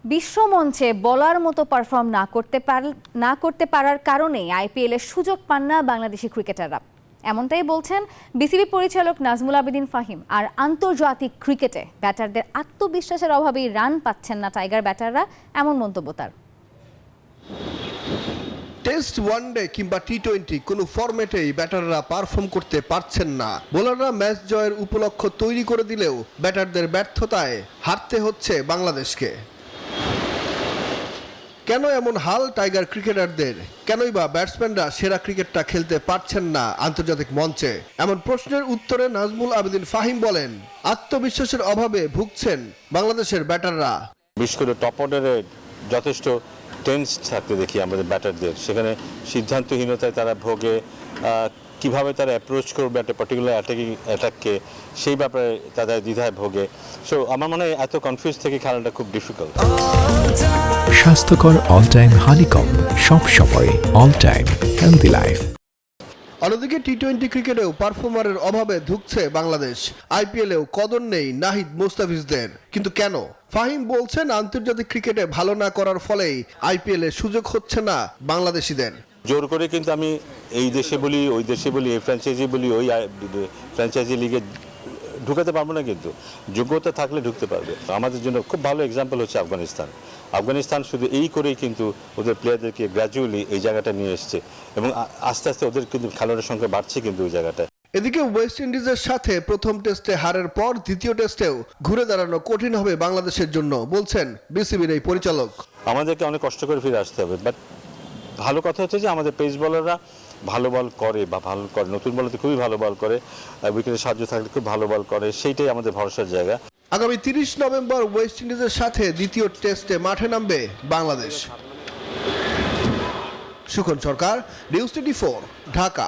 বিশ্বমঞ্চে বলার মতো পারফর্ম না করতে পারার কারণে আইপিএলের সুযোগ পান না বাংলাদেশি ক্রিকেটাররা। এমনটাই বলছেন বিসিবি পরিচালক নাজমুল আবেদীন ফাহিম। আর আন্তর্জাতিক ক্রিকেটে ব্যাটারদের আত্মবিশ্বাসের অভাবেই রান পাচ্ছেন না টাইগার ব্যাটাররা, এমন মন্তব্য তার। টেস্ট, ওয়ানডে কিংবা টি-20 কোনো ফরম্যাটেই ব্যাটাররা পারফর্ম করতে পারছেন না। বোলাররা ম্যাচ জয়ের উপলক্ষ তৈরি করে দিলেও ব্যাটারদের ব্যর্থতায় হারতে হচ্ছে বাংলাদেশকে। কেন এমন হাল টাইগার ক্রিকেটারদের? কেনই বা ব্যাটসম্যানরা সেরা ক্রিকেটটা খেলতে পারছেন না আন্তর্জাতিক মঞ্চে? এমন প্রশ্নের উত্তরে নাজমুল আবেদীন ফাহিম বলেন, আত্মবিশ্বাসের অভাবে ভুগছেন বাংলাদেশের ব্যাটাররা। বিশেষ করে টপ অর্ডারে যথেষ্ট টেন্স থাকতে দেখি আমাদের ব্যাটারদের, সেখানে সিদ্ধান্তহীনতায় তারা ভোগে। কিভাবে তারা অ্যাপ্রোচ করবে একটা পার্টিকুলার অ্যাটাককে, সেই ব্যাপারে তাদের দ্বিধায় ভোগে। সো আমার মনে হয় এত কনফিউজ থেকে খেলাটা খুব ডিফিকাল্ট। স্বাস্থ্যকর অল টাইম হানিকম, সব সময় অল টাইম হেলদি লাইফ। অন্যদিকে টি-20 ক্রিকেটেও পারফর্মারের অভাবে ধুঁকছে বাংলাদেশ। আইপিএলেও কদর নেই নাহিদ মুস্তাফিজদের। কিন্তু কেন? ফাহিম বলছেন, আন্তর্জাতিক ক্রিকেটে ভালো না করার ফলেই আইপিএলে সুযোগ হচ্ছে না বাংলাদেশিদের। জোর করে কিন্তু আমি এই দেশে বলি, ওই দেশে বলি, এই ফ্র্যাঞ্চাইজি বলি, ওই ফ্র্যাঞ্চাইজি লিগে ঢুকাতে পারবো না, কিন্তু যোগ্যতা থাকলে ঢুকতে পারবে। আমাদের জন্য খুব ভালো এক্সাম্পল হচ্ছে আফগানিস্তান শুধু এই করেই কিন্তু ওদের প্লেয়ারদেরকে গ্র্যাজুয়ালি এই জায়গাটা নিয়ে এসছে, এবং আস্তে আস্তে ওদের কিন্তু খেলোয়াড়ের সংখ্যা বাড়ছে কিন্তু ওই জায়গাটায়। এদিকে ওয়েস্ট ইন্ডিজের সাথে প্রথম টেস্টে হারের পর দ্বিতীয় টেস্টেও ঘুরে দাঁড়ানো কঠিন হবে বাংলাদেশের জন্য, বলছেন বিসিবির এই পরিচালক। আমাদেরকে অনেক কষ্ট করে ফিরে আসতে হবে, বাট ভালো কথা হচ্ছে যে আমাদের পেস বলাররা ভালো বল করে বা ভালো করে, নতুন বলতে খুবই ভালো বল করে, উইকেটে সাহায্য থাকলে খুব ভালো বল করে, সেইটাই আমাদের ভরসার জায়গা। আগামী 30 নভেম্বর ওয়েস্ট ইন্ডিজের সাথে দ্বিতীয় টেস্টে মাঠে নামবে বাংলাদেশ। সুখন সরকার, নিউজ 24, ঢাকা।